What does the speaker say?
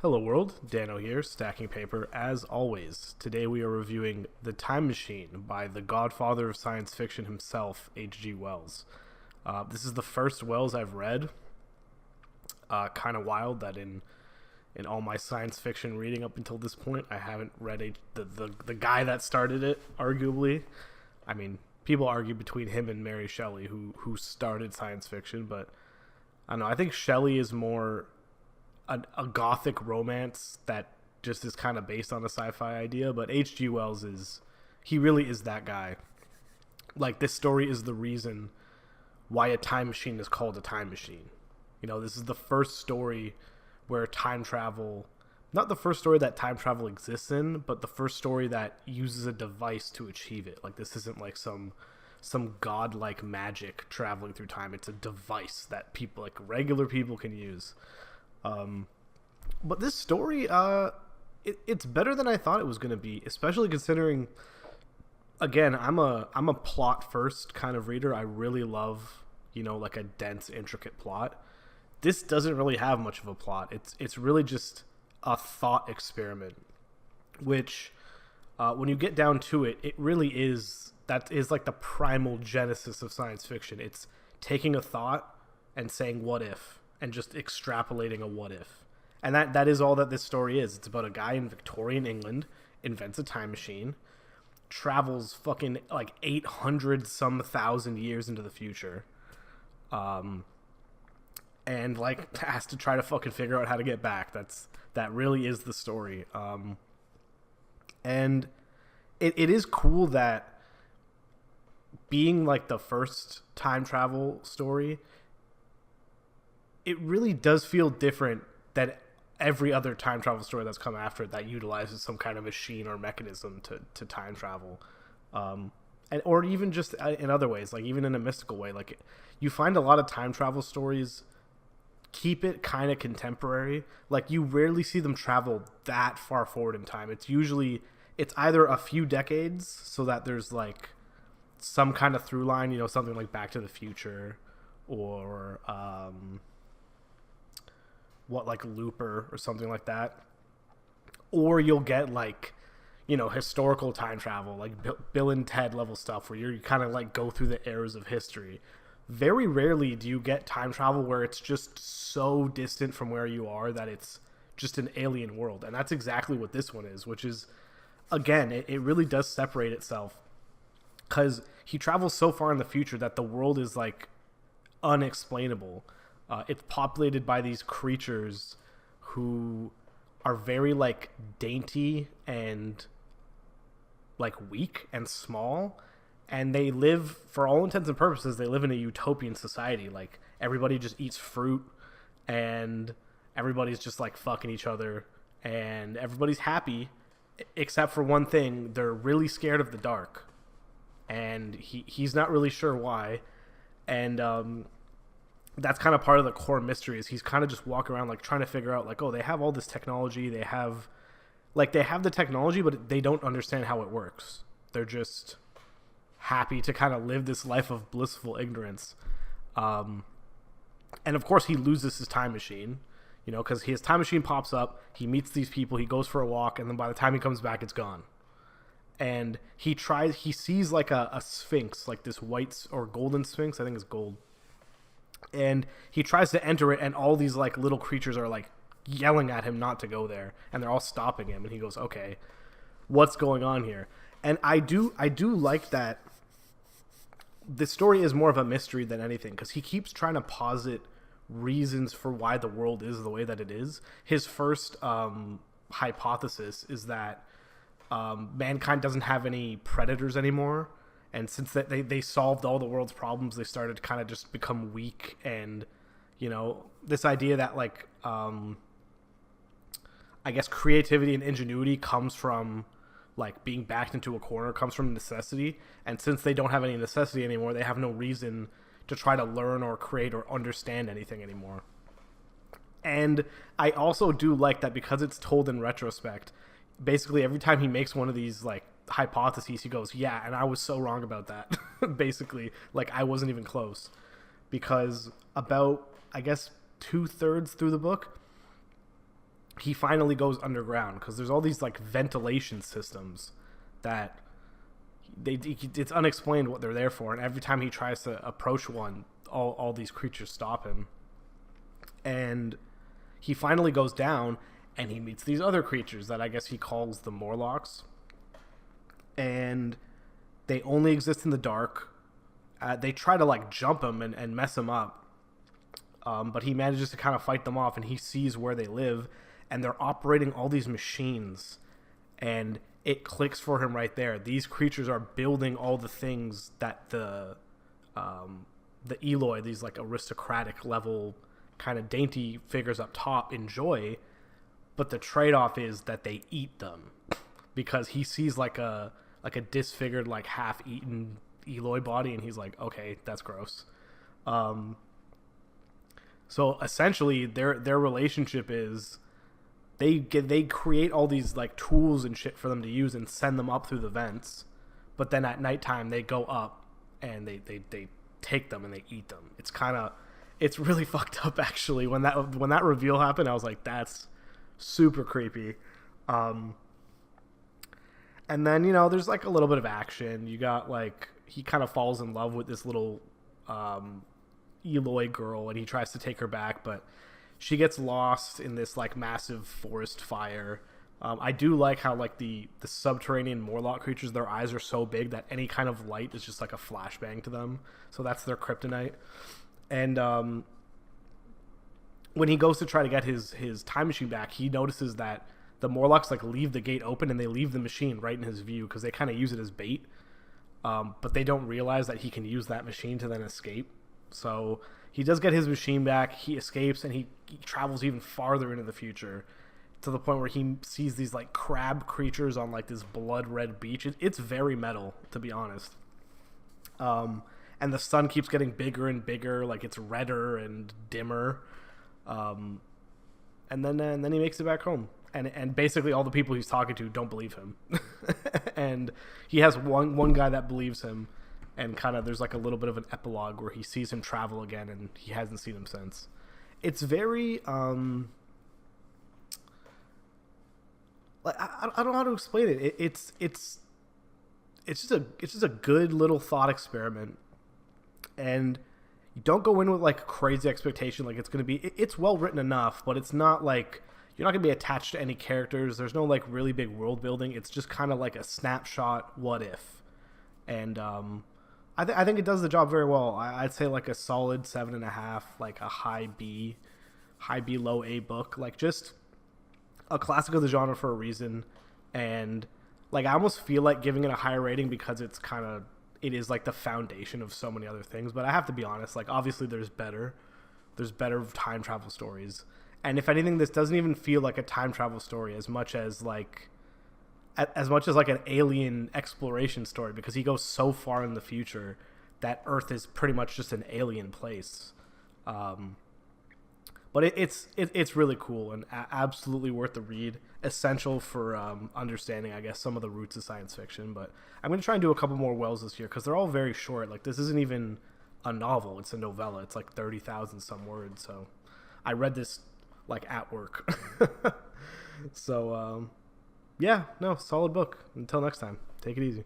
Hello world, Dano here, stacking paper as always. Today we are reviewing The Time Machine by the godfather of science fiction himself, H.G. Wells. This is the first Wells I've read. Kind of wild that in all my science fiction reading up until this point, I haven't read the guy that started it, arguably. I mean, people argue between him and Mary Shelley, who started science fiction, but I don't know, I think Shelley is more a gothic romance that just is kind of based on a sci-fi idea, but H.G. Wells he really is that guy. Like, this story is the reason why a time machine is called a time machine. You know, this is the first story where time travel, not the first story that time travel exists in, but the first story that uses a device to achieve it. Like, this isn't like some godlike magic traveling through time. It's a device that people, like regular people, can use. But this story, it's better than I thought it was going to be, especially considering, again, I'm a plot first kind of reader. I really love, like a dense, intricate plot. This doesn't really have much of a plot. It's really just a thought experiment, which, when you get down to it, that is like the primal genesis of science fiction. It's taking a thought and saying, what if? And just extrapolating a what if. And that is all that this story is. It's about a guy in Victorian England, invents a time machine, travels fucking like 800 some thousand years into the future, and like has to try to fucking figure out how to get back. That really is the story. And it is cool that being like the first time travel story, it really does feel different than every other time travel story that's come after it that utilizes some kind of machine or mechanism to time travel. Or even just in other ways, like even in a mystical way. Like, you find a lot of time travel stories keep it kind of contemporary. Like, you rarely see them travel that far forward in time. It's either a few decades so that there's like some kind of through line, something like Back to the Future, or like Looper or something like that. Or you'll get like, historical time travel, like Bill and Ted level stuff where you kind of like go through the eras of history. Very rarely do you get time travel where it's just so distant from where you are that it's just an alien world. And that's exactly what this one is, which is, again, it really does separate itself, because he travels so far in the future that the world is like unexplainable. It's populated by these creatures who are very like dainty and like weak and small, and they live, for all intents and purposes, they live in a utopian society. Like, everybody just eats fruit, and everybody's just like fucking each other, and everybody's happy except for one thing: they're really scared of the dark, and he's not really sure why. And that's kind of part of the core mystery, is he's kind of just walking around like trying to figure out like, oh, they have all this technology, they have the technology, but they don't understand how it works. They're just happy to kind of live this life of blissful ignorance. And of course he loses his time machine, because his time machine pops up, he meets these people, he goes for a walk, and then by the time he comes back, it's gone. And he sees like a sphinx, like this white or golden sphinx, I think it's gold. And he tries to enter it, and all these like little creatures are like yelling at him not to go there, and they're all stopping him, and he goes, okay, what's going on here? And I do like that the story is more of a mystery than anything, because he keeps trying to posit reasons for why the world is the way that it is. His first hypothesis is that mankind doesn't have any predators anymore, and since they solved all the world's problems, they started to kind of just become weak. And this idea that like I guess creativity and ingenuity comes from like being backed into a corner, comes from necessity. And since they don't have any necessity anymore, they have no reason to try to learn or create or understand anything anymore. And I also do like that, because it's told in retrospect, basically every time he makes one of these like hypotheses, he goes, yeah, and I was so wrong about that. Basically, like, I wasn't even close. Because about, I guess, 2/3 through the book, he finally goes underground because there's all these like ventilation systems that it's unexplained what they're there for, and every time he tries to approach one, all these creatures stop him. And he finally goes down, and he meets these other creatures that I guess he calls the Morlocks, and they only exist in the dark. They try to like jump him and mess him up, but he manages to kind of fight them off, and he sees where they live, and they're operating all these machines, and it clicks for him right there. These creatures are building all the things that the Eloi, these like aristocratic level kind of dainty figures up top, enjoy, but the trade-off is that they eat them because he sees like a disfigured, like half-eaten Eloi body, and he's like, okay, that's gross. So essentially their relationship is they create all these like tools and shit for them to use and send them up through the vents, but then at nighttime they go up and they take them and they eat them. It's really fucked up actually. When that reveal happened, I was like, that's super creepy. And then, there's like a little bit of action. You got like, he kind of falls in love with this little Eloi girl, and he tries to take her back, but she gets lost in this like massive forest fire. I do like how like the subterranean Morlock creatures, their eyes are so big that any kind of light is just like a flashbang to them. So that's their kryptonite. And when he goes to try to get his time machine back, he notices that the Morlocks like leave the gate open, and they leave the machine right in his view because they kind of use it as bait. But they don't realize that he can use that machine to then escape. So he does get his machine back, he escapes, and he travels even farther into the future to the point where he sees these like crab creatures on like this blood red beach. It's very metal, to be honest. And the sun keeps getting bigger and bigger, like it's redder and dimmer. And then he makes it back home. And basically all the people he's talking to don't believe him. And he has one guy that believes him, and kind of there's like a little bit of an epilogue where he sees him travel again, and he hasn't seen him since. It's very like I don't know how to explain it. It's just a good little thought experiment, and you don't go in with like crazy expectation like it's going to be. It's well written enough, but it's not like you're not going to be attached to any characters. There's no like really big world building. It's just kind of like a snapshot what if. And I think it does the job very well. I'd say like a solid 7.5, like a high B, low A book. Like just a classic of the genre for a reason. And like I almost feel like giving it a higher rating because it is like the foundation of so many other things. But I have to be honest, like obviously there's better time travel stories. And if anything, this doesn't even feel like a time travel story as much as like an alien exploration story, because he goes so far in the future that Earth is pretty much just an alien place. But it's really cool and absolutely worth the read. Essential for understanding, I guess, some of the roots of science fiction. But I'm going to try and do a couple more Wells this year because they're all very short. Like this isn't even a novel; it's a novella. It's like 30,000 some words. So I read this like at work. So yeah, no, solid book. Until next time, take it easy.